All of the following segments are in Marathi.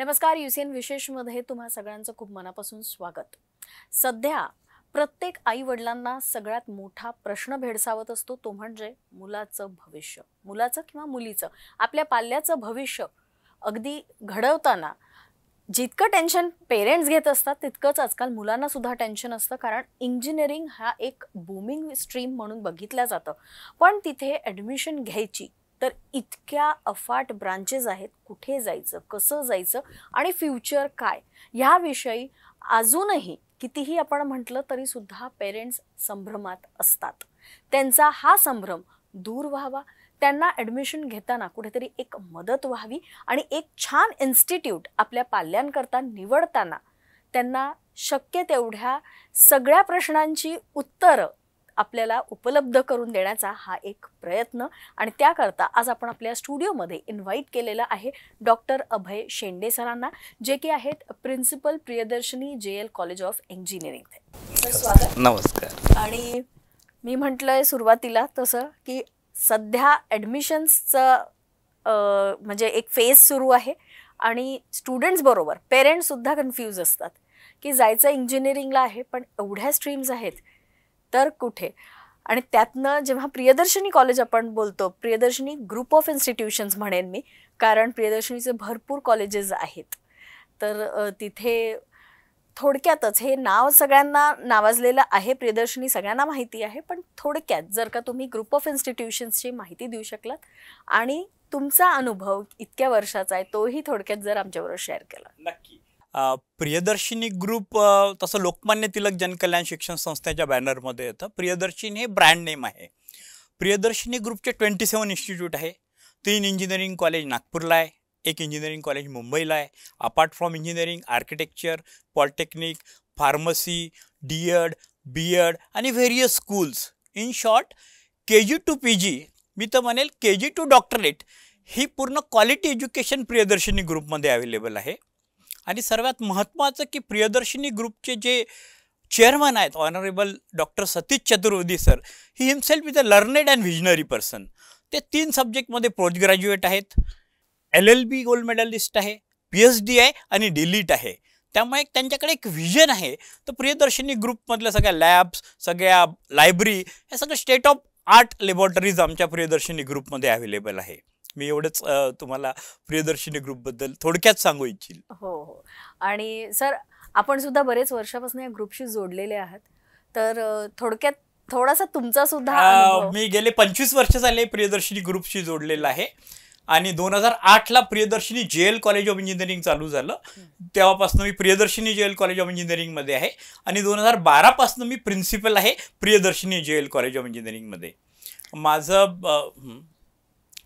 नमस्कार. UCN विशेषमध्ये तुम्हा सगळ्यांचं खूप मनापासून स्वागत. सध्या प्रत्येक आई वडिलांना सगळ्यात मोठा प्रश्न भेडसावत असतो तो म्हणजे मुलाचं भविष्य, मुलाचं किंवा मुलीचं, आपल्या पाल्याचं भविष्य अगदी घडवताना जितकं टेन्शन पेरेंट्स घेत असतात तितकंच आजकाल मुलांना सुद्धा टेन्शन असतं. कारण इंजिनिअरिंग हा एक बूमिंग स्ट्रीम म्हणून बघितलं जातं, पण तिथे ॲडमिशन घ्यायची तर इतक्या अफाट ब्रांचेस आहेत, कुठे जायचं, कसं जायचं आणि फ्युचर काय ह्याविषयी अजूनही कितीही आपण म्हटलं तरी सुद्धा पेरेंट्स संभ्रमात असतात. त्यांचा हा संभ्रम दूर व्हावा, त्यांना ॲडमिशन घेताना कुठेतरी एक मदत व्हावी आणि एक छान इन्स्टिट्यूट आपल्या पाल्यांकरता निवडताना त्यांना शक्य तेवढ्या सगळ्या प्रश्नांची उत्तरं आपल्याला उपलब्ध करून देण्याचा हा एक प्रयत्न. आणि त्याकरता आज आपण आपल्या स्टुडिओमध्ये इन्व्हाइट केलेलं आहे डॉक्टर अभय शेंडे सरांना, जे की आहेत principal Priyadarshini JL college of engineering. Sir स्वागत. नमस्कार. आणि मी म्हटलंय सुरुवातीला तसं की सध्या ॲडमिशन्सचं म्हणजे एक फेज सुरू आहे आणि स्टुडंट्स बरोबर पेरेंट्ससुद्धा कन्फ्यूज असतात की जायचं इंजिनिअरिंगला आहे पण एवढ्या स्ट्रीम्स आहेत तर कुठे. आणि त्यातनं जेव्हा प्रियदर्शनी कॉलेज आपण बोलतो, प्रियदर्शनी ग्रुप ऑफ इन्स्टिट्यूशन्स म्हणेन मी, कारण प्रियदर्शनीचे भरपूर कॉलेजेस आहेत, तर तिथे थोडक्यातच हे नाव सगळ्यांना नावाजलेलं आहे, प्रियदर्शनी सगळ्यांना माहिती आहे, पण थोडक्यात जर का तुम्ही ग्रुप ऑफ इन्स्टिट्यूशन्सची माहिती देऊ शकलात आणि तुमचा अनुभव इतक्या वर्षाचा आहे तोही थोडक्यात जर आमच्याबरोबर शेअर केला. नक्की. प्रियदर्शिनी ग्रुप तसं लोकमान्य टिळक जनकल्याण शिक्षण संस्थेच्या बॅनरमध्ये येतं. प्रियदर्शिनी हे ब्रँड नेम आहे. प्रियदर्शिनी ग्रुपचे 27 इन्स्टिट्यूट आहे. 3 इंजिनिअरिंग कॉलेज नागपूरला आहे, 1 इंजिनिअरिंग कॉलेज मुंबईला आहे. Apart from engineering, architecture, polytechnic, pharmacy, DED, BEd आणि various schools. In short KG to PG, मी तर म्हणेल KG to डॉक्टरेट ही पूर्ण क्वालिटी एज्युकेशन प्रियदर्शिनी ग्रुपमध्ये अवेलेबल आहे. आणि सर्वात महत्त्वाचं की प्रियदर्शिनी ग्रुपचे जे चेअरमन आहेत honourable doctor Satish Chaturvedi sir, he himself is a learned and visionary person. ते 3 सब्जेक्टमध्ये पोस्ट ग्रॅज्युएट आहेत, LLB गोल्ड मेडलिस्ट आहे, PhD आहे आणि डिलीट आहे. त्यामुळे त्यांच्याकडे एक व्हिजन आहे. तर प्रियदर्शिनी ग्रुपमधल्या सगळ्या लॅब्स, सगळ्या लायब्ररी, हे सगळं स्टेट ऑफ आर्ट लॅबॉरेटरीज आमच्या प्रियदर्शिनी ग्रुपमध्ये अवेलेबल आहे. मी एवढंच तुम्हाला प्रियदर्शिनी ग्रुपबद्दल थोडक्यात सांगू इच्छिल. हो. आणि सर आपण सुद्धा बरेच वर्षापासून या ग्रुपशी जोडलेले आहात, तर थोडक्यात थोडासा तुमचा सुद्धा मी गेले 25 वर्ष झाले प्रियदर्शिनी ग्रुपशी जोडलेला आहे. आणि 2008ला Priyadarshini JL college of engineering चालू झालं. तेव्हापासून मी प्रियदर्शिनी JL कॉलेज ऑफ इंजिनिअरिंगमध्ये आहे आणि 2012पासून मी प्रिन्सिपल आहे प्रियदर्शिनी JL कॉलेज ऑफ इंजिनिअरिंगमध्ये. माझं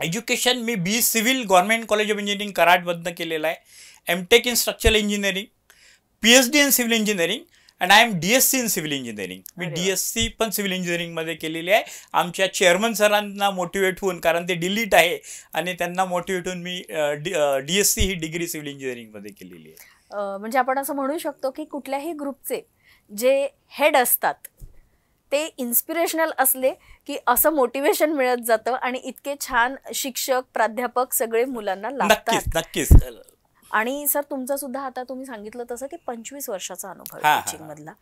एज्युकेशन मी BE civil government college of engineering कराडमधनं केलेलं आहे. MTech in structural engineering, PhD in civil engineering and I am DSc in civil engineering. मी DSc पण सिव्हिल इंजिनिअरिंगमध्ये केलेली आहे. आमच्या चेअरमन सरांना मोटिवेट होऊन, कारण ते डिलीट आहे आणि त्यांना मोटिवेट होऊन मी DSc ही डिग्री सिव्हिल इंजिनिअरिंगमध्ये केलेली आहे. म्हणजे आपण असं म्हणू शकतो की कुठल्याही ग्रुपचे जे हेड असतात ते इन्स्पिरेशनल असले की असं मोटिवेशन मिळत जातं आणि इतके छान शिक्षक, प्राध्यापक सगळे मुलांना लागतात. नक्कीच. आणि सर तुमचा सुद्धा आता तुम्ही सांगितलं तसं की 25 वर्षाचा अनुभव टीचिंग मधला,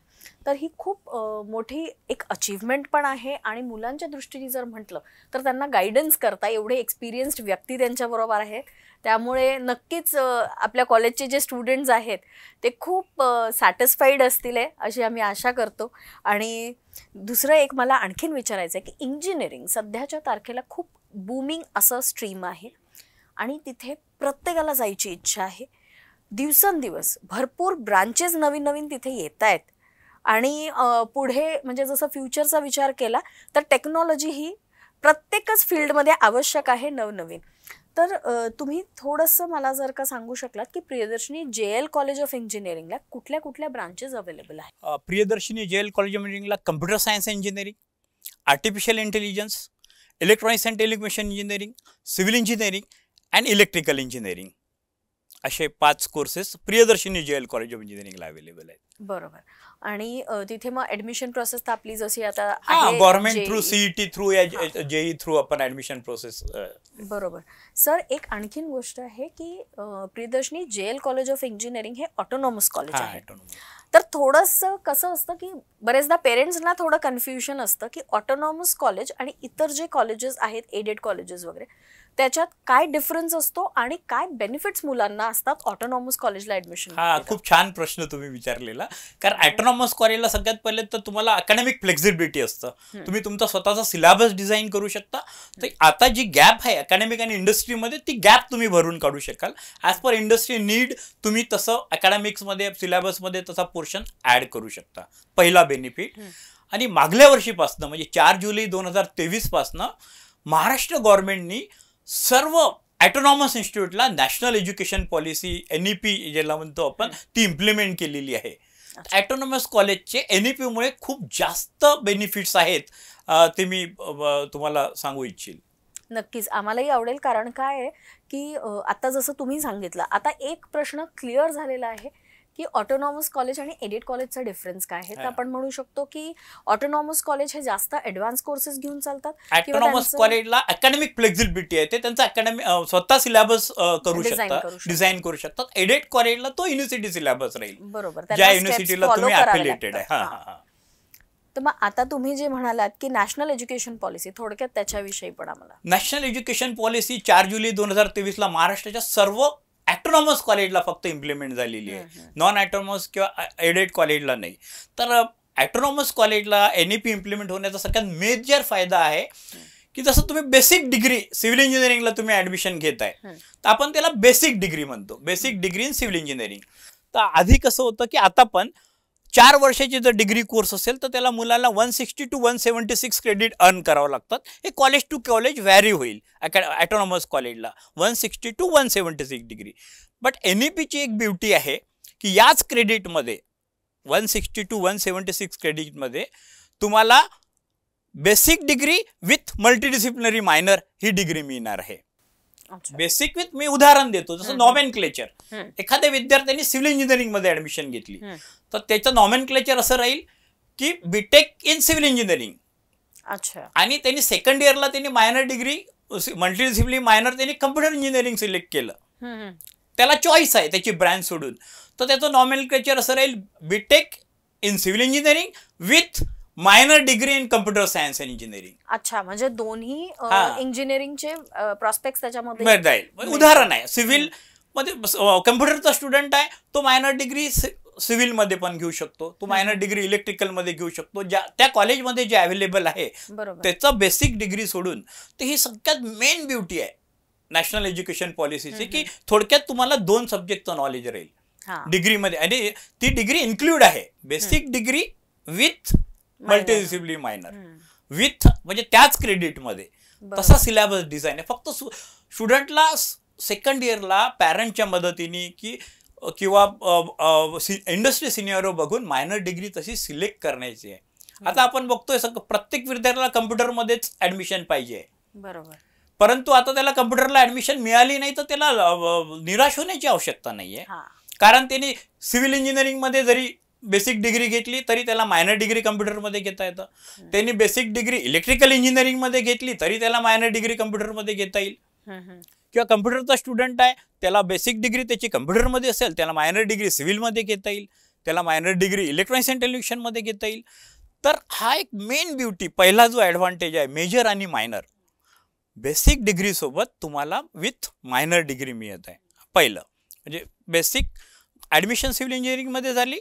तर ही खूप मोठी एक अचीवमेंट पण आहे. आणि मुलांच्या दृष्टीने जर म्हटलं तर त्यांना गायडन्स करता एवढे एक्सपिरियन्स्ड व्यक्ती त्यांच्याबरोबर आहे. त्यामुळे नक्कीच आपल्या कॉलेजचे जे स्टुडंट्स आहेत ते खूप सॅटिस्फाईड असतील अशी आम्ही आशा करतो. आणि दुसरं एक मला आणखीन विचारायचं आहे की इंजिनिअरिंग सध्याच्या तारखेला खूप बूमिंग असं स्ट्रीम आहे आणि तिथे प्रत्येकाला जायची इच्छा आहे. दिवसेंदिवस भरपूर ब्रांचेस नवीन नवीन तिथे येत आहेत आणि पुढे म्हणजे जसं फ्युचरचा विचार केला तर टेक्नॉलॉजी ही प्रत्येकच फील्डमध्ये आवश्यक आहे नवनवीन. तर तुम्ही थोडंसं मला जर का सांगू शकलात की प्रियदर्शनी JL कॉलेज ऑफ इंजिनिअरिंगला कुठल्या कुठल्या ब्रांचेस अवेलेबल आहेत? प्रियदर्शनी JL कॉलेज ऑफ इंजिनिअरिंगला computer science engineering, artificial intelligence, electronics and telecommunication engineering, civil engineering and electrical engineering असे 5 courses Priyadarshini JL college of इंजिनिअरिंगला अवेलेबल आहेत. बरोबर. आणि तिथे मग ऍडमिशन प्रोसेस आपली जशी आता गव्हर्नमेंट थ्रू CET थ्रू या JEE थ्रू आपण ऍडमिशन प्रोसेस बरोबर. सर, एक आणखीन गोष्ट आहे की Priyadarshini JL college of engineering हे ऑटोनॉमस कॉलेज हा, आहे. autonomous. तर थोडंसं कसं असतं की बरेचदा पेरेंट्सना थोडं कन्फ्युजन असतं की ऑटोनॉमस कॉलेज आणि इतर जे कॉलेजेस आहेत, एडेड कॉलेजेस वगैरे, त्याच्यात काय डिफरन्स असतो आणि काय बेनिफिट्स मुलांना असतात ऑटोनॉमस कॉलेजला ऍडमिशन. हा, खूप छान प्रश्न तुम्ही विचारलेला. कारण ऑटोनॉमस कॉलेजला सगळ्यात पहिले तर तुम्हाला अकॅडमिक फ्लेक्झिबिलिटी असतं. तुम्ही तुमचा स्वतःचा सिलेबस डिझाईन करू शकता. तर आता जी गॅप आहे अकॅडमिक आणि इंडस्ट्रीमध्ये, ती गॅप तुम्ही भरून काढू शकाल. ॲज पर इंडस्ट्री नीड तुम्ही तसं अकॅडमिक्समध्ये सिलेबसमध्ये तसा पोर्शन ॲड करू शकता. पहिला बेनिफिट. आणि मागल्या वर्षीपासनं म्हणजे 4 जुलै 2023 पासनं महाराष्ट्र गव्हर्नमेंटनी सर्व ऑटोनॉमस इन्स्टिट्यूटला नॅशनल एज्युकेशन पॉलिसी NEP ज्याला म्हणतो आपण, ती इम्प्लिमेंट केलेली आहे. ऑटोनॉमस कॉलेजचे NEPमुळे खूप जास्त बेनिफिट्स आहेत, ते मी तुम्हाला सांगू इच्छिल. नक्कीच आम्हालाही आवडेल. कारण काय आहे की आता जसं तुम्ही सांगितलं, आता एक प्रश्न क्लिअर झालेला आहे की ऑटोनॉमस कॉलेज आणि एडेड कॉलेजचा डिफरन्स काय आहे. तर आपण म्हणू शकतो की ऑटोनॉमस कॉलेज हे जास्त ॲडव्हान्स कोर्सेस घेऊन चालतात. ऑटोनॉमस कॉलेजला अकॅडमिक फ्लेक्झिबिलिटी आहे, ते त्यांचा अकॅडमिक स्वतः सिलेबस करू शकतात, डिझाईन करू शकतात. एडेड कॉलेजला तो युनिव्हर्सिटी सिलेबस राहील. बरोबर. ज्या युनिव्हर्सिटीला तुम्ही ॲफिलिएटेड आहे. तर मग आता तुम्ही जे म्हणालात की नॅशनल एज्युकेशन पॉलिसी, थोडक्यात त्याच्याविषयी पण आम्हाला. नॅशनल एज्युकेशन पॉलिसी 4 जुलै 2023 महाराष्ट्राच्या सर्व ऑटोनॉमस कॉलेजला फक्त इम्प्लिमेंट झालेली आहे, नॉन ऑटोनॉमस किंवा एडेड कॉलेजला नाही. तर ऑटोनॉमस कॉलेजला NEP इम्प्लिमेंट होण्याचा सगळ्यात मेजर फायदा आहे की जसं तुम्ही बेसिक डिग्री सिव्हिल इंजिनिअरिंगला तुम्ही ऍडमिशन घेताय, तर आपण त्याला बेसिक डिग्री म्हणतो, basic degree in civil engineering. तर आधी कसं होतं की आता पण 4 वर्षाची जर डिग्री कोर्स असेल तर त्याला मुलांना 160 to 176 क्रेडिट अर्न करावं लागतात. हे कॉलेज टू कॉलेज व्हॅरी होईल. ऑटोनॉमस कॉलेजला 160 to 176 डिग्री. बट NEPची एक ब्युटी आहे की याच क्रेडिटमध्ये 160 to 176 क्रेडिटमध्ये तुम्हाला basic degree with multidisciplinary minor he degree मिळणार आहे. बेसिक विथ, मी उदाहरण देतो, जसं नॉमेनक्लेचर. एखाद्या विद्यार्थ्यांनी सिव्हिल इंजिनिअरिंग मध्ये ऍडमिशन घेतली तर त्याचं नॉमेनक्लेचर असं राहील की बीटेक इन सिव्हिल इंजिनिअरिंग. अच्छा. आणि त्यांनी सेकंड इयरला त्यांनी मायनर डिग्री मल्टीडिसिप्लिनरी मायनर त्यांनी कम्प्युटर इंजिनिअरिंग सिलेक्ट केलं. त्याला चॉईस आहे त्याची ब्रँच सोडून. तर त्याचं नॉमेनक्लेचर असं राहील BTech in civil engineering with minor degree in computer science and engineering. अच्छा, म्हणजे दोन्ही इंजिनिअरिंगचे प्रॉस्पेक्ट त्याच्यामध्ये जाईल. उदाहरण आहे, सिव्हिल मध्ये कम्प्युटरचा स्टुडंट आहे, तो मायनर डिग्री सिव्हिल मध्ये पण घेऊ शकतो, तो मायनर डिग्री इलेक्ट्रिकल मध्ये घेऊ शकतो, ज्या त्या कॉलेजमध्ये जे अवेलेबल आहे त्याचा बेसिक डिग्री सोडून. तर ही सगळ्यात मेन ब्युटी आहे नॅशनल एज्युकेशन पॉलिसीची की थोडक्यात तुम्हाला 2 सब्जेक्टचं नॉलेज राहील डिग्रीमध्ये. आणि ती डिग्री इन्क्लूड आहे basic degree with multidisciplinary minor with, म्हणजे त्याच क्रेडिटमध्ये. तसा सिलेबस डिझाईन आहे. फक्त स्टुडंटला सेकंड इयरला पॅरेंटच्या मदतीने किंवा इंडस्ट्री सिनियर बघून मायनर डिग्री तशी सिलेक्ट करण्याची आहे. आता आपण बघतोय प्रत्येक विद्यार्थ्याला कम्प्युटरमध्येच ऍडमिशन पाहिजे. बरोबर. परंतु आता त्याला कम्प्युटरला ऍडमिशन मिळाली नाही तर त्याला निराश होण्याची आवश्यकता नाहीये. कारण त्यांनी सिव्हिल इंजिनिअरिंगमध्ये जरी बेसिक डिग्री घेतली तरी त्याला मायनर डिग्री कम्प्युटरमध्ये घेता येतं. त्यांनी बेसिक डिग्री इलेक्ट्रिकल इंजिनिअरिंगमध्ये घेतली तरी त्याला मायनर डिग्री कम्प्युटरमध्ये घेता येईल. किंवा कम्प्युटरचा स्टुडंट आहे, त्याला बेसिक डिग्री त्याची कम्प्युटरमध्ये असेल, त्याला मायनर डिग्री सिव्हिलमध्ये घेता येईल, त्याला मायनर डिग्री इलेक्ट्रॉनिक्स अँड टेलिव्हिजनमध्ये घेता येईल. तर हा एक मेन ब्युटी, पहिला जो ॲडव्हान्टेज आहे मेजर आणि मायनर, बेसिक डिग्री सोबत तुम्हाला विथ मायनर डिग्री मिळत आहे. पहिलं म्हणजे बेसिक ॲडमिशन सिव्हिल इंजिनिअरिंगमध्ये झाली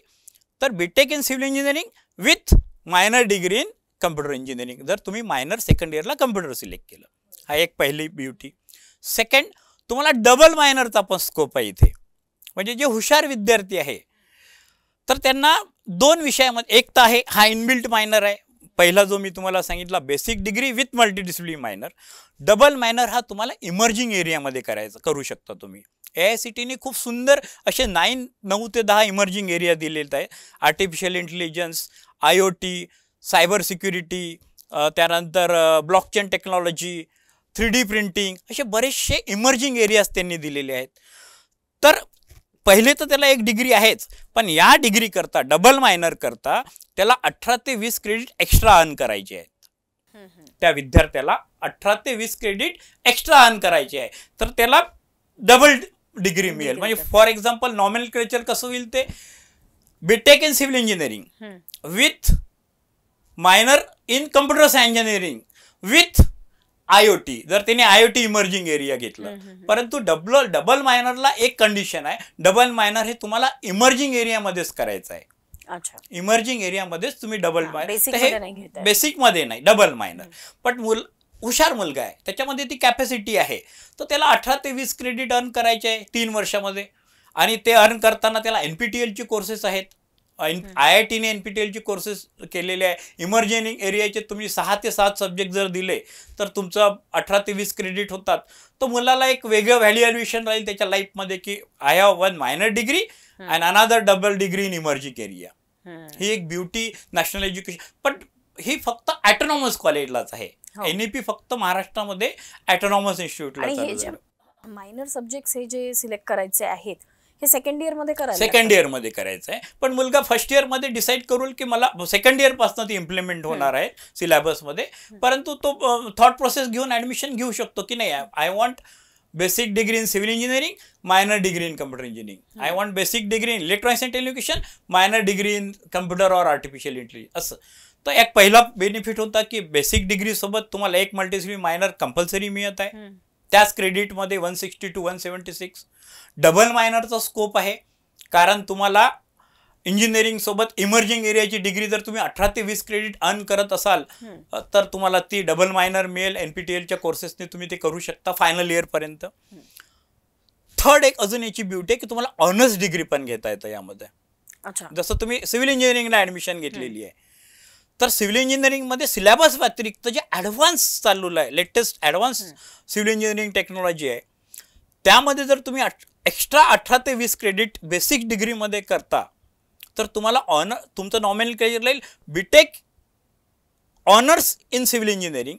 तर BTech in civil engineering with minor degree in computer engineering, जर तुम्ही मायनर सेकंड इयरला कम्प्युटर सिलेक्ट केलं. हा एक पहिली ब्युटी. सेकंड, तुम्हाला डबल मायनरचा पण स्कोप आहे इथे. म्हणजे जे हुशार विद्यार्थी आहे तर त्यांना 2 विषयामध्ये, एक तर आहे हा इनबिल्ट मायनर आहे, पहिला जो मी तुम्हाला सांगितला basic degree with multidisciplinary minor. Double minor हा तुम्हाला इमर्जिंग एरियामध्ये करू शकता तुम्ही. AICTने खूप सुंदर असे 9 ते 10 इमर्जिंग एरिया दिलेले आहे. Artificial intelligence, IoT, cyber security, त्यानंतर ब्लॉकचेन टेक्नॉलॉजी, 3D प्रिंटिंग, असे बरेचसे इमर्जिंग एरियाज त्यांनी दिलेले आहेत. तर पहिले तर त्याला एक डिग्री आहेच, पण या डिग्री करता डबल मायनर करता त्याला 18 ते 20 क्रेडिट एक्स्ट्रा अर्न करायचे आहेत. त्या विद्यार्थ्याला 18 ते 20 क्रेडिट एक्स्ट्रा अर्न करायचे आहे, तर त्याला डबल डिग्री मिळेल. म्हणजे फॉर एक्झाम्पल नॉमेनक्लेचर कसं होईल ते, BTech in civil engineering with minor in computer science engineering with IoT, जर त्यांनी IoT इमर्जिंग एरिया घेतलं. परंतु डबल मायनरला एक कंडिशन आहे, डबल मायनर हे तुम्हाला इमर्जिंग एरियामध्येच करायचं आहे. अच्छा, इमर्जिंग एरियामध्येच तुम्ही डबल मायनर, बेसिक मध्ये नाही, डबल मायनर. पण हुशार मुलगा आहे, त्याच्यामध्ये ती कॅपॅसिटी आहे, तर त्याला 18 ते 20 क्रेडिट अर्न करायचे आहे 3 वर्षामध्ये. आणि ते अर्न करताना त्याला NPTEL चे कोर्सेस आहेत, IITने NPTEL चे कोर्सेस केलेले आहे. इमर्जिंग एरियाचे तुम्ही 6 ते 7 सब्जेक्ट जर दिले तर तुमचं 18 ते 20 क्रेडिट होतात. तर मुलाला एक वेगळं व्हॅल्युएशन राहील त्याच्या लाईफमध्ये की I have 1 minor degree and another double degree in emerging area. ही एक ब्युटी नॅशनल एज्युकेशन. पण ही फक्त ऑटोनॉमस कॉलेजलाच आहे. NEP फक्त महाराष्ट्रामध्ये ऑटोनॉमस इन्स्टिट्यूटला. मायनर सब्जेक्ट हे जे सिलेक्ट करायचे आहेत हे सेकंड इयर मध्ये करायचं, सेकंड इयर मध्ये करायचं आहे. पण मुलगा फर्स्ट इयर मध्ये डिसाईड करून की मला सेकंड इयर पासून ती इम्प्लिमेंट होणार आहे सिलेबस मध्ये. परंतु तो थॉट प्रोसेस घेऊन ऍडमिशन घेऊ शकतो की नाही, I want basic degree in civil engineering, minor degree in computer engineering, I want basic degree in electronics and telecommunication, minor degree in computer और आर्टिफिशियल इंटेलिजन्स. असं तर एक पहिला बेनिफिट होता की बेसिक डिग्री सोबत तुम्हाला एक मल्टीडिसिप्लिनरी मायनर कंपल्सरी मिळत आहे. त्याच क्रेडिटमध्ये 160 to 176. डबल मायनरचा स्कोप आहे, कारण तुम्हाला इंजिनिअरिंग सोबत इमर्जिंग एरियाची डिग्री जर तुम्ही 18 ते 20 क्रेडिट अर्न करत असाल तर तुम्हाला ती डबल मायनर मिळेल. NPTELच्या कोर्सेसने तुम्ही ते करू शकता फायनल इयर पर्यंत. थर्ड एक अजून याची ब्युटी आहे की तुम्हाला ऑनर्स डिग्री पण घेता येतं यामध्ये. जसं तुम्ही सिव्हिल इंजिनिअरिंगला ऍडमिशन घेतलेली आहे, तर सिव्हिल इंजिनिअरिंगमध्ये सिलेबस व्यतिरिक्त जे ॲडव्हान्स चाललेलं आहे, latest advance civil engineering technology आहे, त्यामध्ये जर तुम्ही एक्स्ट्रा 18 ते 20 क्रेडिट बेसिक डिग्रीमध्ये करता तर तुम्हाला तुमचं नॉमिनल राहील BTech honours in civil engineering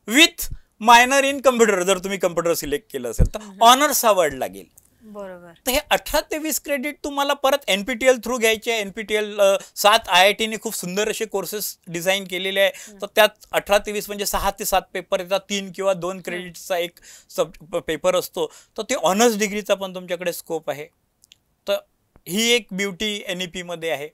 with minor in computer. जर तुम्ही कम्प्युटर सिलेक्ट केलं असेल तर ऑनर्स हा वर्ड लागेल. बरोबर. तर हे 18 ते 20 क्रेडिट तुम्हाला परत NPTEL थ्रू घ्यायचे आहे. NPTEL 7 IITने खूप सुंदर असे कोर्सेस डिझाईन केलेले आहे. तर त्यात 18 ते 20 म्हणजे 6 ते 7 पेपर येतात, 3 किंवा 2 क्रेडिटचा एक पेपर असतो. तर ते ऑनर्स डिग्रीचा पण तुमच्याकडे स्कोप आहे. तर ही एक ब्युटी NEP मध्ये आहे.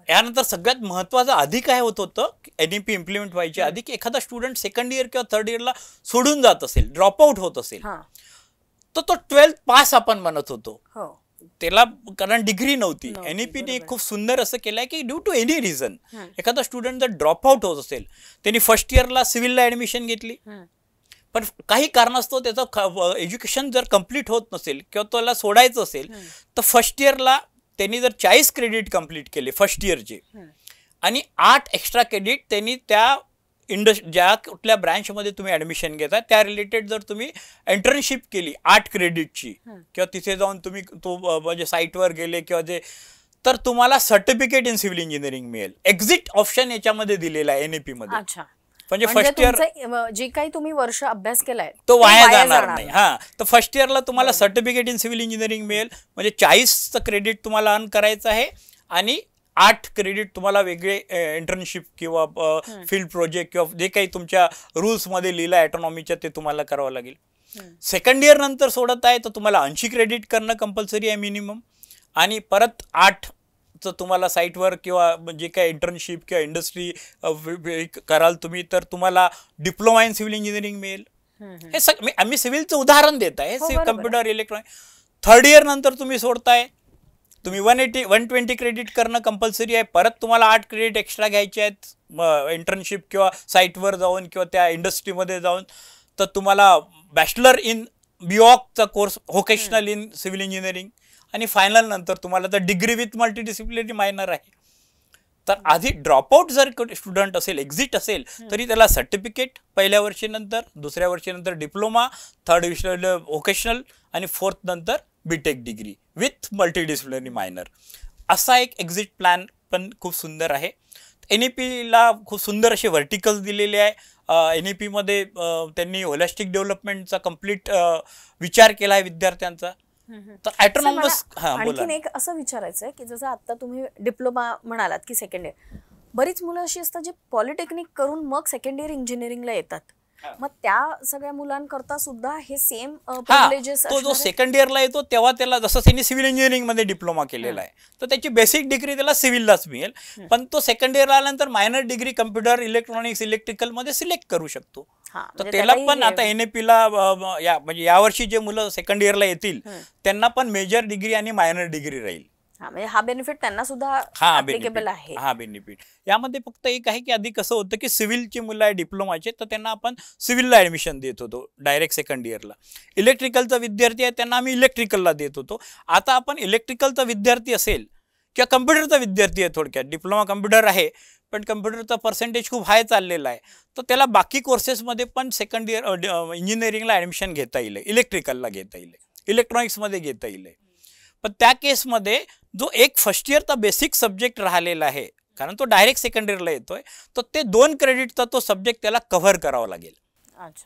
यानंतर सगळ्यात महत्वाचं आधी काय होत होतं, NEP इम्प्लिमेंट व्हायच्या आधी की एखादा स्टुडंट सेकंड इयर किंवा थर्ड इयरला सोडून जात असेल, ड्रॉपआउट होत असेल, तर तो 12th पास आपण म्हणत होतो त्याला, कारण डिग्री नव्हती. NEPने खूप सुंदर असं केलंय की ड्यू टू एनी रिझन एखादा स्टुडंट जर ड्रॉपआउट होत असेल, त्यांनी फर्स्ट इयरला सिव्हिलला ऍडमिशन घेतली पण काही कारणास्तव त्याचं एज्युकेशन जर कम्प्लीट होत नसेल किंवा त्याला सोडायचं असेल, तर फर्स्ट इयरला त्यांनी जर 40 क्रेडिट कम्प्लीट केले फर्स्ट इयरचे आणि 8 एक्स्ट्रा क्रेडिट त्यांनी त्या ज्या कुठल्या ब्रँचमध्ये तुम्ही ऍडमिशन घेता त्या रिलेटेड जर तुम्ही इंटर्नशिप केली 8 क्रेडिटची किंवा तिथे जाऊन तुम्ही तो म्हणजे साईटवर गेले किंवा जे, तर तुम्हाला सर्टिफिकेट इन सिव्हिल इंजिनिअरिंग मिळेल. एक्झिट ऑप्शन याच्यामध्ये दिलेला आहे NEP मध्ये. म्हणजे फर्स्ट इयर जे काही तुम्ही वर्ष अभ्यास केलाय तो वाया जाणार नाही. तर फर्स्ट इयरला तुम्हाला सर्टिफिकेट इन सिव्हिल इंजिनिअरिंग मिळेल. म्हणजे 40चं क्रेडिट तुम्हाला अर्न करायचं आहे आणि 8 क्रेडिट तुम्हाला वेगळे इंटर्नशिप किंवा फील्ड प्रोजेक्ट किंवा जे काही तुमच्या रूल्समध्ये लिहिलं ऑटोनॉमीच्या ते तुम्हाला करावं लागेल. सेकंड इयर नंतर सोडत आहे तर तुम्हाला 80 क्रेडिट करणं कंपल्सरी आहे मिनिमम, आणि परत 8चं तुम्हाला साईटवर किंवा जे काही इंटर्नशिप किंवा इंडस्ट्री कराल तुम्ही तर तुम्हाला डिप्लोमा इन सिव्हिल इंजिनिअरिंग मिळेल. हे आम्ही सिव्हिलचं उदाहरण देत आहे. कम्प्युटर इलेक्ट्रॉनिक थर्ड इयर नंतर तुम्ही सोडताय, तुम्ही 120 क्रेडिट करणं कंपल्सरी आहे. परत तुम्हाला 8 क्रेडिट एक्स्ट्रा घ्यायचे आहेत इंटर्नशिप किंवा साईटवर जाऊन किंवा त्या इंडस्ट्रीमध्ये जाऊन. तर तुम्हाला bachelor in BOC course vocational in civil engineering, आणि फायनल नंतर तुम्हाला तर डिग्री विथ मल्टीडिसिप्लिनरी मायनर आहे. तर आधी ड्रॉपआउट जर स्टुडंट असेल, एक्झिट असेल, तरी त्याला सर्टिफिकेट पहिल्या वर्षीनंतर, दुसऱ्या वर्षीनंतर डिप्लोमा, थर्ड वर्षी व्होकेशनल आणि फोर्थ नंतर BTech degree with multidisciplinary minor. असा एक एक्झिट प्लॅन पण खूप सुंदर आहे. NEPला खूप सुंदर असे व्हर्टिकल्स दिलेले आहे. NEPमध्ये त्यांनी होलिस्टिक डेव्हलपमेंटचा कम्प्लीट विचार केला आहे विद्यार्थ्यांचा. तर ऑटोनॉमस. आणखीन एक असं विचारायचं आहे की जसं आता तुम्ही डिप्लोमा म्हणालात की सेकंड इयर, बरीच मुलं अशी असतात जी पॉलिटेक्निक करून मग सेकंड इयर इंजिनिअरिंगला येतात. मग त्या सगळ्या मुलांकरता सुद्धा हे सेम प्रिव्हिलेजेस तो जो सेकंड इयरला येतो तेव्हा त्याला जसं त्यांनी सिव्हिल इंजिनिअरिंग मध्ये डिप्लोमा केलेला आहे तर त्याची बेसिक डिग्री त्याला सिव्हिललाच मिळेल. पण तो सेकंड इयरला आल्यानंतर minor degree computer electronics electrical मध्ये सिलेक्ट करू शकतो. तर त्याला पण आता NAP-ला म्हणजे यावर्षी जे मुलं सेकंड इयरला येतील त्यांना पण मेजर डिग्री आणि मायनर डिग्री राहील. म्हणजे हा बेनिफिट त्यांना सुद्धा ऍप्लिकेबल आहे. हा बेनिफिट यामध्ये फक्त एक आहे की आधी कसं होतं की सिव्हिलची मुलं आहे डिप्लोमाचे तर त्यांना आपण सिव्हिलला ऍडमिशन देत होतो डायरेक्ट सेकंड इयरला. इलेक्ट्रिकलचा विद्यार्थी आहे त्यांना आम्ही इलेक्ट्रिकलला देत होतो. आता आपण इलेक्ट्रिकलचा विद्यार्थी असेल किंवा कम्प्युटरचा विद्यार्थी आहे थोडक्यात डिप्लोमा कम्प्युटर आहे पण कम्प्युटरचा पर्सेंटेज खूप हाय चाललेला आहे तर त्याला बाकी कोर्सेसमध्ये पण सेकंड इयर इंजिनिअरिंगला ॲडमिशन घेता येईल इलेक्ट्रिकलला घेता येईल इलेक्ट्रॉनिक्समध्ये घेता येईल. पण त्या केसमध्ये जो एक फर्स्ट इयरचा बेसिक सब्जेक्ट राहिलेला आहे कारण तो डायरेक्ट सेकंड इयरला येतोय तर ते 2 क्रेडिटचा तो सब्जेक्ट त्याला कव्हर करावा लागेल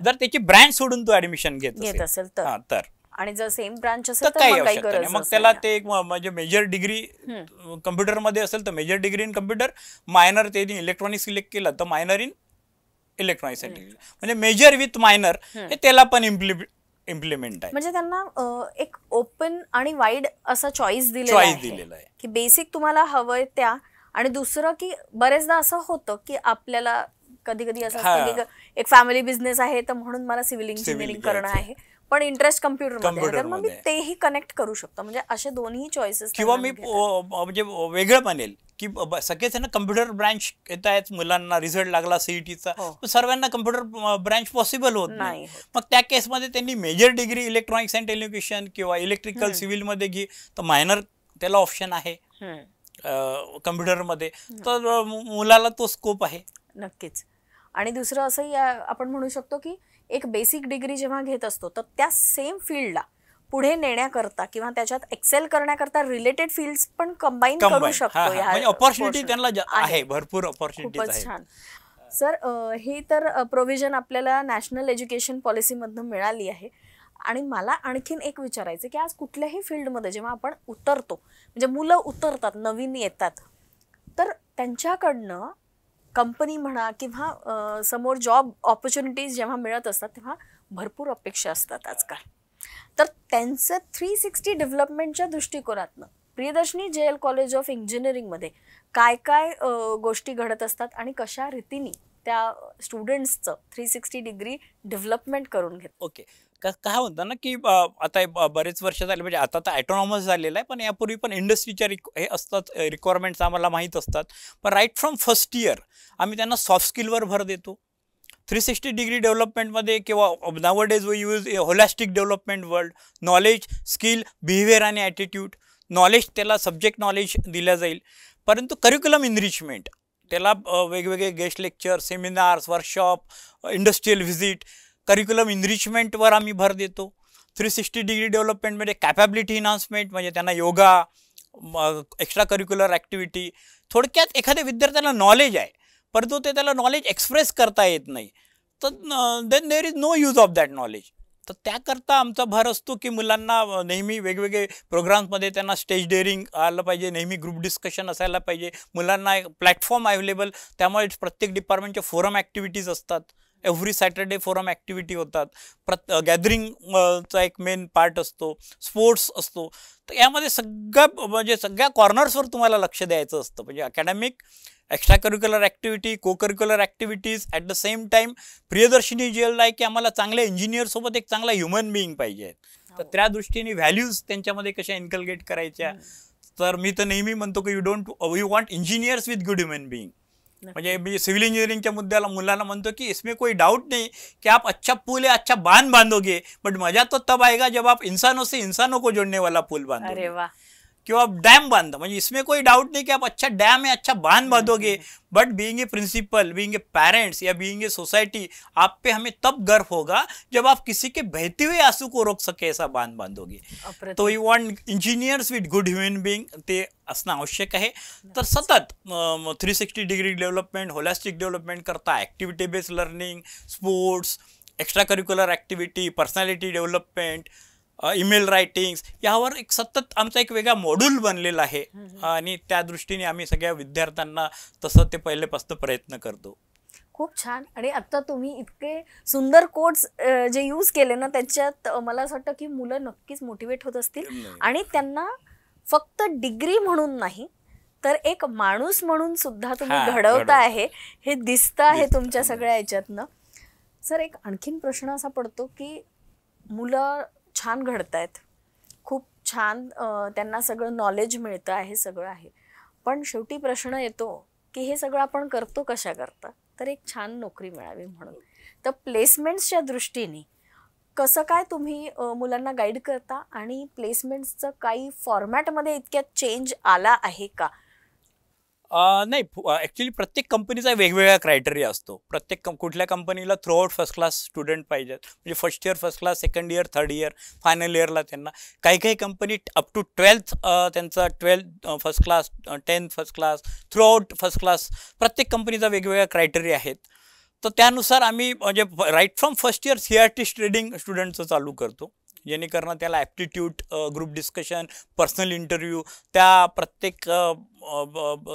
जर त्याची ब्रँच सोडून तो ऍडमिशन घेत असेल तर. आणि जर सेम ब्रांच असेल तर काही आवश्यकता नाही. मग त्याला ते म्हणजे मेजर डिग्री कम्प्युटरमध्ये असेल तर major degree in computer minor त्यांनी इलेक्ट्रॉनिक्स सिलेक्ट केलं तर मायनर इन इलेक्ट्रॉनिक्स म्हणजे मेजर विथ मायनर हे त्याला पण इम्प्लिमेंट आहे. म्हणजे त्यांना एक ओपन आणि वाईड असा चॉईस दिलेला आहे की बेसिक तुम्हाला हवंय त्या. आणि दुसरं की बरेचदा असं होतं की आपल्याला कधी कधी असं असतं की एक फॅमिली बिझनेस आहे तर म्हणून मला सिव्हिल इंजिनिअरिंग करणं आहे पण इंटरेस्ट कम्प्युटरमध्ये मग मी तेही कनेक्ट करू शकतो. म्हणजे असे दोन्ही चॉईसेस. किंवा मी म्हणजे वेगळं म्हणेल की सगळेच ना कम्प्युटर ब्रँच येत आहेत मुलांना रिझल्ट लागला CETचा सर्वांना कम्प्युटर ब्रँच पॉसिबल होत नाही. मग त्या केसमध्ये त्यांनी major degree electronics and telecommunication किंवा इलेक्ट्रिकल सिव्हिलमध्ये घे तर मायनर त्याला ऑप्शन आहे कम्प्युटरमध्ये तर मुलाला तो स्कोप आहे. नक्कीच. आणि दुसरं असंही आपण म्हणू शकतो की एक बेसिक डिग्री जेव्हा घेत असतो तर त्या सेम फील्डला पुढे नेण्याकरता किंवा त्याच्यात एक्सेल करण्याकरता रिलेटेड फील्ड्स पण कंबाईन करू शकतो. ऑपॉर्च्युनिटी त्यांना आहे भरपूर ऑपॉर्च्युनिटी. खूपच छान सर. ही तर प्रोव्हिजन आपल्याला नॅशनल एज्युकेशन पॉलिसीमधून मिळाली आहे. आणि मला आणखीन एक विचारायचं की आज कुठल्याही फील्डमध्ये जेव्हा आपण उतरतो म्हणजे मुलं उतरतात नवीन येतात तर त्यांच्याकडनं कंपनी म्हणा किंवा समोर जॉब ऑपॉर्च्युनिटीज जेव्हा मिळत असतात तेव्हा भरपूर अपेक्षा असतात आजकाल. तर त्यांचं 360 डेव्हलपमेंटच्या दृष्टिकोनातनं प्रियदर्शनी JL कॉलेज ऑफ इंजिनिअरिंगमध्ये काय काय गोष्टी घडत असतात आणि कशा रीतीने त्या स्टुडंट्सचं 360 डिग्री डेव्हलपमेंट करून घेत. ओके. काय होतं ना की आता बरेच वर्ष झाले म्हणजे आता तर ॲटोनॉमस झालेलं आहे पण यापूर्वी पण इंडस्ट्रीच्या हे असतात रिक्वायरमेंट्स आम्हाला माहीत असतात. पण राईट फ्रॉम फर्स्ट इयर आम्ही त्यांना सॉफ्ट स्किलवर भर देतो. 360 डिग्री डेव्हलपमेंटमध्ये किंवा nowadays we use holistic development world knowledge skill behaviour आणि ॲटिट्यूड नॉलेज त्याला सब्जेक्ट नॉलेज दिल्या जाईल. परंतु करिक्युलम इनरिचमेंट त्याला वेगवेगळे guest lecture seminars workshop industrial visit curriculum इनरिचमेंटवर आम्ही भर देतो. 360 डिग्री डेव्हलपमेंटमध्ये कॅपॅबिलिटी इन्हान्समेंट म्हणजे त्यांना योगा एक्स्ट्रा करिक्युलर ॲक्टिव्हिटी थोडक्यात एखाद्या विद्यार्थ्याला नॉलेज आहे परंतु ते त्याला नॉलेज एक्सप्रेस करता येत नाही तर then there is no use of that knowledge. तर त्याकरता आमचा भर असतो की मुलांना नेहमी वेगवेगळे प्रोग्राम्समध्ये त्यांना स्टेज डेअरिंग आलं पाहिजे नेहमी ग्रुप डिस्कशन असायला पाहिजे मुलांना एक प्लॅटफॉर्म अवेलेबल त्यामुळे प्रत्येक डिपार्टमेंटचे फोरम ॲक्टिव्हिटीज असतात. एव्हरी सॅटर्डे फोरम ॲक्टिव्हिटी होतात गॅदरिंगचा एक मेन पार्ट असतो स्पोर्ट्स असतो. तर यामध्ये सगळ्या कॉर्नर्सवर तुम्हाला लक्ष द्यायचं असतं म्हणजे अकॅडमिक एक्स्ट्रा करिक्युलर ॲक्टिव्हिटी को curricular activities at the same time Priyadarshini JL आहे की आम्हाला चांगल्या इंजिनियरसोबत एक चांगला ह्युमन बिईंग पाहिजे. तर त्या दृष्टीने व्हॅल्यूज त्यांच्यामध्ये कशा इन्कल्केट करायच्या तर मी तर नेहमी म्हणतो की you want engineers with good human being. म्हणजे मी सिविल इंजीनियरिंगच्या मुद्द्याला मुलांना म्हणतो की इसमें कोई डाउट नहीं कि आप अच्छा पुल है अच्छा बांध बांधोगे बट मजा तो तब आएगा जब आप इंसानों से इंसानों को जोड़ने वाला पुल बांधोगे. अरे वाह. किंवा डैम बांधा म्हणजे इसमें कोई डाउट नहीं कि आप अच्छा डैम है अच्छा बांध बांधोगे but being a principal being a parents या बीइंग ए सोसाइटी आप पे हमें तब गर्व होगा जब आप किसी के बहते हुए आंसू को रोक सके ऐसा बांध बांधोगे. तो you want engineers with good human being ते असणं आवश्यक आहे. तर सतत 360 डिग्री डेव्हलपमेंट होलॅस्टिक डेव्हलपमेंट करता activity based learning sports extra curricular activity personality development email writings यावर एक सतत आमचा एक वेगळा मॉड्यूल बनलेला आहे आणि त्या दृष्टीने आम्ही सगळ्या विद्यार्थ्यांना तसं ते पहिलेपासून प्रयत्न करतो. खूप छान. आणि आता तुम्ही इतके सुंदर कोट्स जे यूज केले ना, त्याच्यात मला असं वाटतं की मुलं नक्कीच मोटिवेट होत असतील आणि त्यांना फक्त डिग्री म्हणून नाही तर एक माणूस म्हणून सुद्धा तुम्ही घडवता आहे हे दिसतं आहे तुमच्या सगळ्या ह्याच्यातनं. सर, एक आणखीन प्रश्न असा पडतो की मुलं छान घडतायत, खूप छान त्यांना सगळं नॉलेज मिळतं आहे, सगळं आहे, पण शेवटी प्रश्न येतो की हे सगळं आपण करतो कशा करता, तर एक छान नोकरी मिळावी म्हणून. तर प्लेसमेंट्सच्या दृष्टीने कसं काय तुम्ही मुलांना गाईड करता आणि प्लेसमेंट्सचं काही फॉर्मॅटमध्ये इतक्यात चेंज आला आहे का? नाही, ॲक्च्युली प्रत्येक कंपनीचा वेगवेगळा क्रायटेरिया असतो. कुठल्या कंपनीला थ्रूआउट फर्स्ट क्लास स्टुडंट पाहिजेत, म्हणजे first year first class, second year, third year, final इयरला त्यांना. काही काही कंपनी अप टू 12th त्यांचा 12th first class, 10th first class, throughout first class. प्रत्येक कंपनीचा वेगवेगळ्या क्रायटेरिया आहेत. तर त्यानुसार आम्ही म्हणजे right from first year CRT trading स्टुडंटचं चालू करतो, जेणेकरून त्याला aptitude, group discussion, personal interview प्रत्येक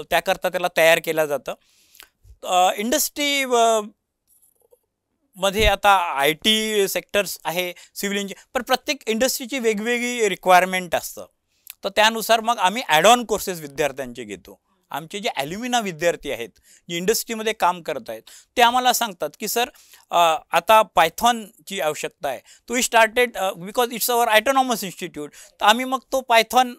त्याकरता त्याला तयार केलं जातं. इंडस्ट्री मध्ये आता IT सेक्टर्स आहे, सिव्हिल इंजिनिअर, पण प्रत्येक इंडस्ट्रीची वेगवेगळी रिक्वायरमेंट असतं. तर त्यानुसार मग आम्ही ॲड ऑन कोर्सेस विद्यार्थ्यांचे घेतो. आमचे जे ॲल्युमिना विद्यार्थी आहेत, जे इंडस्ट्रीमध्ये काम करत आहेत, ते आम्हाला सांगतात की सर आता पायथॉनची आवश्यकता आहे. तो we started because it's our autonomous institute. तर आम्ही मग तो पायथॉन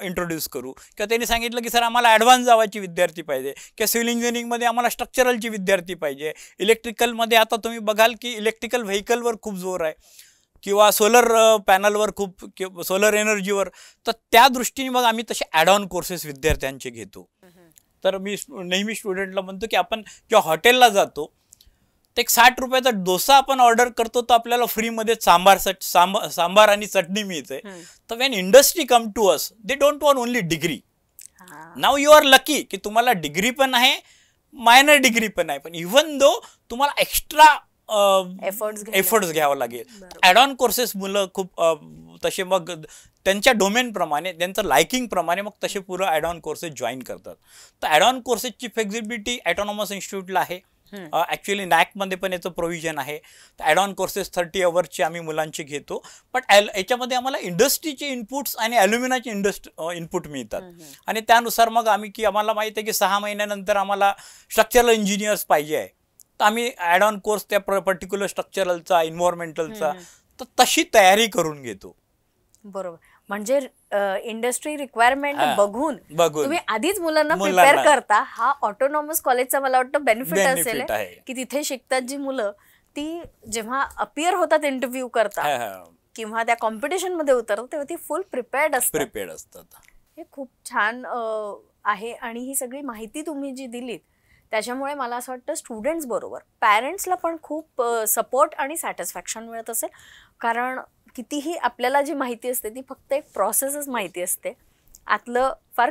इंट्रोड्यूस करू. किंवा त्यांनी सांगितलं की सर आम्हाला ॲडव्हान्स जावाची विद्यार्थी पाहिजे, किंवा सिव्हिल इंजिनिअरिंगमध्ये आम्हाला स्ट्रक्चरलची विद्यार्थी पाहिजे. इलेक्ट्रिकलमध्ये आता तुम्ही बघाल की इलेक्ट्रिकल व्हेकलवर खूप जोर आहे, किंवा सोलर पॅनलवर खूप, सोलर एनर्जीवर. तर त्या दृष्टीने मग आम्ही तसे ॲड ऑन कोर्सेस विद्यार्थ्यांचे घेतो. तर मी नेहमी स्टुडंटला म्हणतो की आपण जेव्हा हॉटेलला जातो तर एक 60 रुपयाचा डोसा आपण ऑर्डर करतो, तर आपल्याला फ्रीमध्ये सांबार आणि चटणी मिळते. तर when industry come to us, they don't want only degree. Now you are lucky की तुम्हाला डिग्री पण आहे, मायनर डिग्री पण आहे, पण इव्हन दो तुम्हाला एक्स्ट्रा एफर्ट्स घ्यावं लागेल. ॲड ऑन कोर्सेस मुलं खूप तसे मग त्यांच्या डोमेनप्रमाणे, त्यांचं लायकिंगप्रमाणे मग तसे पुरं ॲड ऑन कोर्सेस जॉईन करतात. तर ॲड ऑन कोर्सेसची फ्लेक्झिबिलिटी ॲटोनॉमस इन्स्टिट्यूटला आहे. ॲक्च्युली नॅकमध्ये पण याचं प्रोव्हिजन आहे. तर ॲड ऑन कोर्सेस 30 अवर्सचे आम्ही मुलांचे घेतो. पण याच्यामध्ये आम्हाला इंडस्ट्रीचे इनपुट्स आणि ॲल्युमिनाचे इनपुट मिळतात. आणि त्यानुसार मग आम्हाला माहीत आहे की 6 महिन्यानंतर आम्हाला स्ट्रक्चरल इंजिनियर्स पाहिजे आहे, तर आम्ही ॲड ऑन कोर्स त्या पर्टिक्युलर स्ट्रक्चरलचा, इन्व्हायरमेंटलचा, तर तशी तयारी करून घेतो. बरोबर. म्हणजे इंडस्ट्री रिक्वायरमेंट बघून तुम्ही आधीच मुलांना प्रिपेअर करता. हा ऑटोनॉमस कॉलेजचा मला वाटतं बेनिफिट असेल की तिथे शिकतात जी मुलं, ती जेव्हा अपियर होतात इंटरव्ह्यू करतात किंवा त्या कॉम्पिटिशन मध्ये उतरतात, तेव्हा ती फुल प्रिपेअर्ड असतात. हे खूप छान आहे. आणि ही सगळी माहिती तुम्ही जी दिलीत त्याच्यामुळे मला असं वाटतं स्टुडंट्स बरोबर पॅरेंट्सला पण खूप सपोर्ट आणि सॅटिस्फॅक्शन मिळत असेल. कारण कितीही आपल्याला जी माहिती असते ती फक्त एक प्रोसेसच माहिती असते, आतलं फार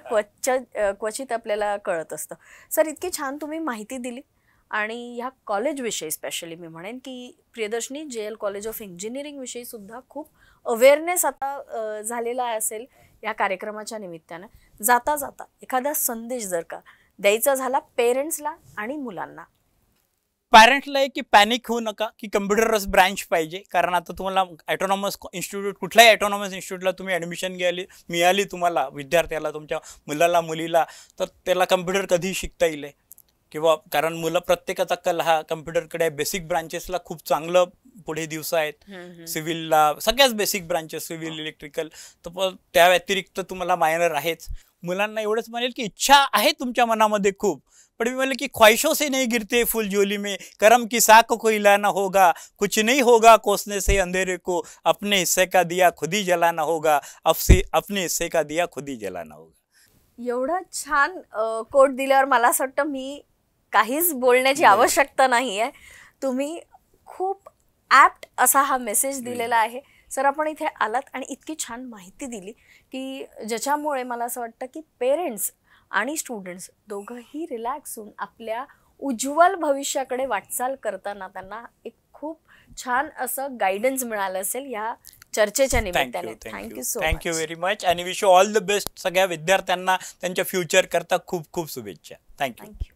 क्वचित आपल्याला कळत असतं. सर, इतकी छान तुम्ही माहिती दिली. आणि ह्या कॉलेजविषयी स्पेशली मी म्हणेन की Priyadarshini JL college of engineering विषयी सुद्धा खूप अवेअरनेस आता झालेला असेल या कार्यक्रमाच्या निमित्तानं. जाता जाता एखादा संदेश जर का द्यायचा झाला पेरेंट्सला आणि मुलांना. पॅरेंट्सला आहे की पॅनिक होऊ नका की कम्प्युटरच ब्रँच पाहिजे. कारण आता तुम्हाला ॲटोनॉमस इन्स्टिट्यूट, कुठल्याही ॲटोनॉमस इन्स्टिट्यूटला तुम्ही ॲडमिशन मिळाली तुम्हाला विद्यार्थ्याला, तुमच्या मुलाला मुलीला, तर त्याला कम्प्युटर कधीही शिकता येईल. किंवा कारण मुलं प्रत्येकाचा कल हा कम्प्युटरकडे, बेसिक ब्रांचेसला खूप चांगलं पुढे दिवस आहेत. सिव्हिलला सगळ्याच बेसिक ब्रांचेस, सिव्हिल, इलेक्ट्रिकल, तर त्या व्यतिरिक्त तुम्हाला मायनर आहेच. मुलांना एवढंच म्हणेल की इच्छा आहे तुमच्या मनामध्ये खूप, पण मी म्हणलं की ख्वाहिशों से नहीं गिरते फूल झोली में, करम की साख को हिलाना होगा, कुछ नहीं होगा कोसने से अंधेरे को, अपने हिस्से का दिया खुद ही जलाना होगा, अपने हिस्से का दिया खुद ही जलाना होगा. एवढं छान कोट दिल्यावर मला असं वाटतं मी काहीच बोलण्याची आवश्यकता नाही आहे. तुम्ही खूप ॲप्ट असा हा मेसेज दिलेला आहे. सर, आपण इथे आलात आणि इतकी छान माहिती दिली की ज्याच्यामुळे मला असं वाटतं की पेरेंट्स आणि स्टुडंट्स दोघंही रिलॅक्स होऊन आपल्या उज्ज्वल भविष्याकडे वाटचाल करताना त्यांना एक खूप छान असं गायडन्स मिळालं असेल या चर्चेच्या थँक्यू निमित्ताने. Thank you so thank you very much आणि wish you all the best. सगळ्या विद्यार्थ्यांना त्यांच्या फ्युचर करता खूप खूप शुभेच्छा. थँक्यू. थँक्यू.